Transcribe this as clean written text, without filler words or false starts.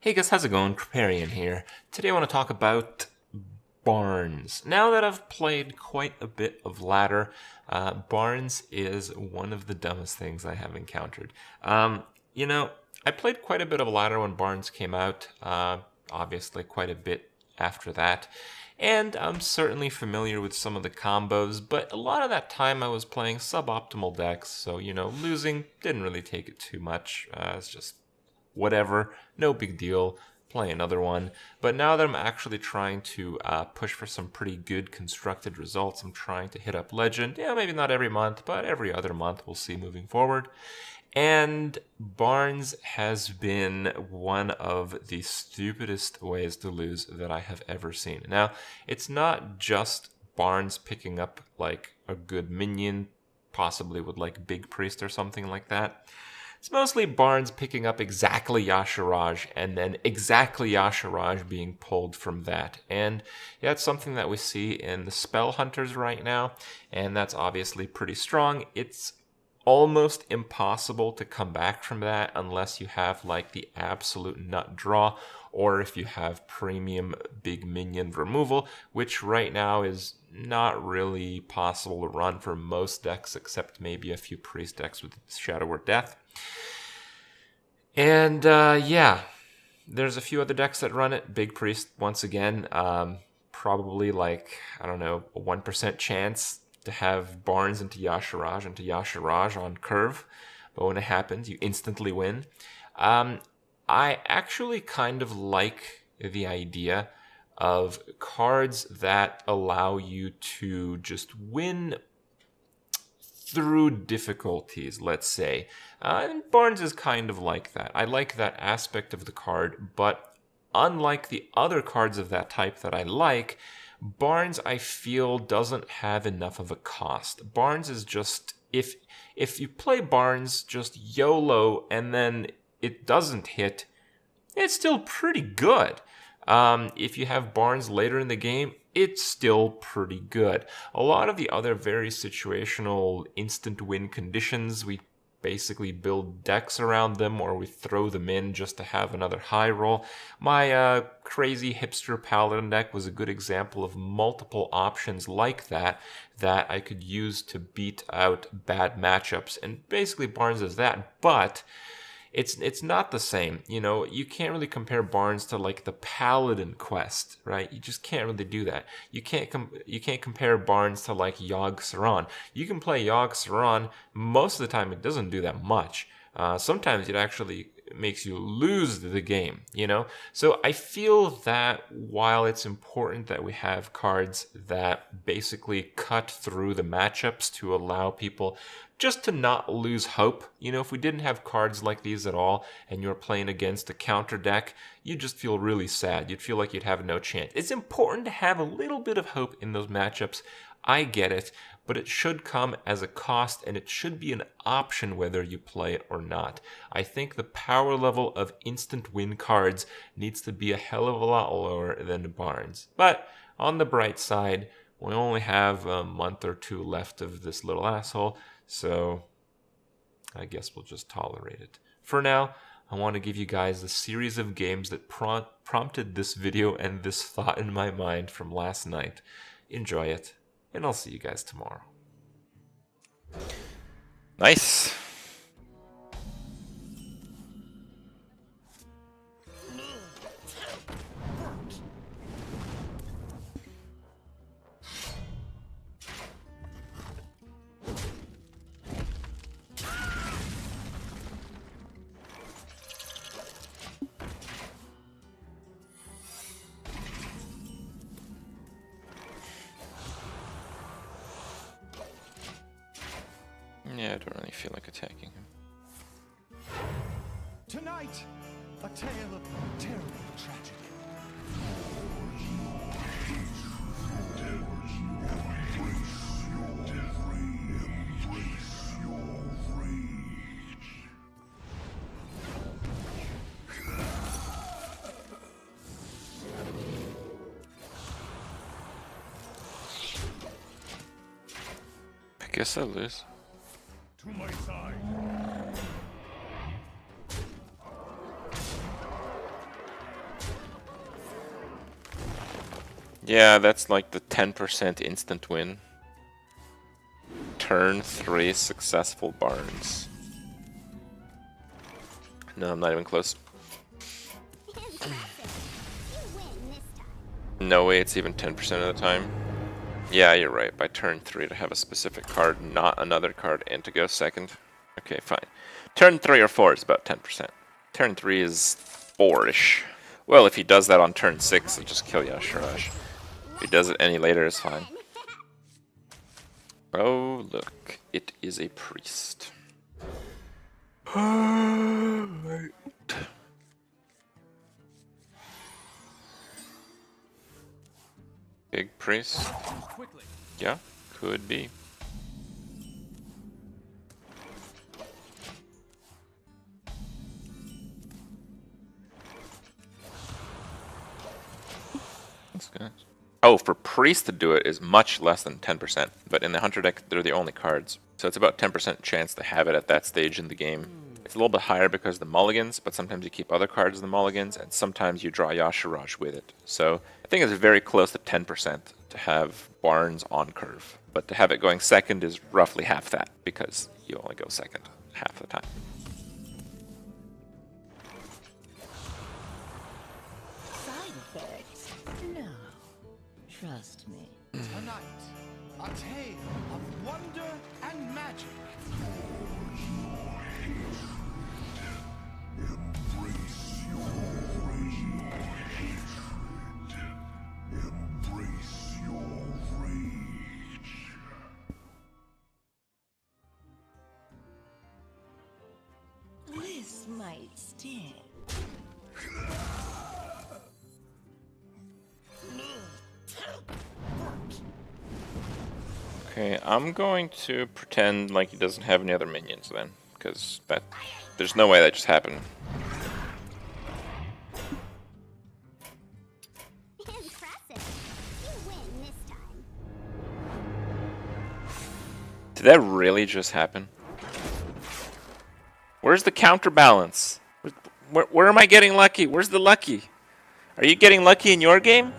Hey guys, how's it going? Kripparrian here. Today I want to talk about Barnes. Now that I've played quite a bit of ladder, Barnes is one of the dumbest things I have encountered. I played quite a bit of ladder when Barnes came out, obviously quite a bit after that, and I'm certainly familiar with some of the combos, but a lot of that time I was playing suboptimal decks, so, losing didn't really take it too much. It's just whatever, no big deal, play another one. But now that I'm actually trying to push for some pretty good constructed results, I'm trying to hit up Legend. Yeah, maybe not every month, but every other month we'll see moving forward. And Barnes has been one of the stupidest ways to lose that I have ever seen. Now, it's not just Barnes picking up like a good minion, possibly with like Big Priest or something like that. It's mostly Barnes picking up exactly Yasharaj and then exactly Yasharaj being pulled from that. And yeah, it's something that we see in the Spell Hunters right now, and that's obviously pretty strong. It's almost impossible to come back from that unless you have like the absolute nut draw, or if you have premium big minion removal, which right now is not really possible to run for most decks except maybe a few priest decks with Shadow or Death. And yeah, there's a few other decks that run it. Big Priest, once again, probably like, I don't know, a 1% chance to have Barnes into Yasharaj on curve. But when it happens, you instantly win. I actually kind of like the idea of cards that allow you to just win through difficulties, let's say. And Barnes is kind of like that. I like that aspect of the card, but unlike the other cards of that type that I like, Barnes, I feel, doesn't have enough of a cost. Barnes is just, if you play Barnes just YOLO and then it doesn't hit, it's still pretty good. If you have Barnes later in the game, it's still pretty good. A lot of the other very situational instant win conditions, we basically build decks around them or we throw them in just to have another high roll. My crazy hipster paladin deck was a good example of multiple options like that I could use to beat out bad matchups. And basically Barnes is that, but it's not the same. You can't really compare Barnes to like the Paladin quest, right? You just can't really do that. You can't compare Barnes to like Yogg-Saron. You can play Yogg-Saron, most of the time it doesn't do that much. Sometimes it actually makes you lose the game, So I feel that while it's important that we have cards that basically cut through the matchups to allow people just to not lose hope. If we didn't have cards like these at all and you're playing against a counter deck, you'd just feel really sad. You'd feel like you'd have no chance. It's important to have a little bit of hope in those matchups. I get it, but it should come as a cost and it should be an option whether you play it or not. I think the power level of instant win cards needs to be a hell of a lot lower than Barnes. But on the bright side, we only have a month or two left of this little asshole, so I guess we'll just tolerate it. For now, I want to give you guys the series of games that prompted this video and this thought in my mind from last night. Enjoy it, and I'll see you guys tomorrow. Nice. Yeah, I don't really feel like attacking him. Tonight, a tale of terrible tragedy. I guess I'll lose. To my side. Yeah, that's like the 10% instant win. Turn 3 successful Barnes. No, I'm not even close. No way it's even 10% of the time. Yeah, you're right. By turn 3 to have a specific card, not another card, and to go second. Okay, fine. Turn 3 or 4 is about 10%. Turn 3 is 4-ish. Well, if he does that on turn 6, he'll just kill Yashiraj. If he does it any later, it's fine. Oh, look. It is a priest. Right. Big priest? Yeah, could be. That's good. Oh, for priest to do it is much less than 10%, but in the hunter deck, they're the only cards. So it's about 10% chance to have it at that stage in the game. It's a little bit higher because of the mulligans, but sometimes you keep other cards in the mulligans, and sometimes you draw Yashiraj with it. So I think it's very close to 10% to have Barnes on curve. But to have it going second is roughly half that, because you only go second half the time. Side effects? No. Trust me. Tonight, a tale of wonder and magic. Embrace your rage. Embrace your rage. This might sting. Okay, I'm going to pretend like he doesn't have any other minions then, because there's no way that just happened. Impressive. You win this time. Did that really just happen? Where's the counterbalance? Where am I getting lucky? Where's the lucky? Are you getting lucky in your game?